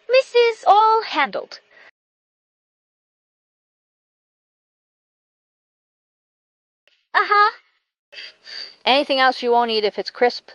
Mrs. All handled. Uh-huh. Anything else you won't eat if it's crisp?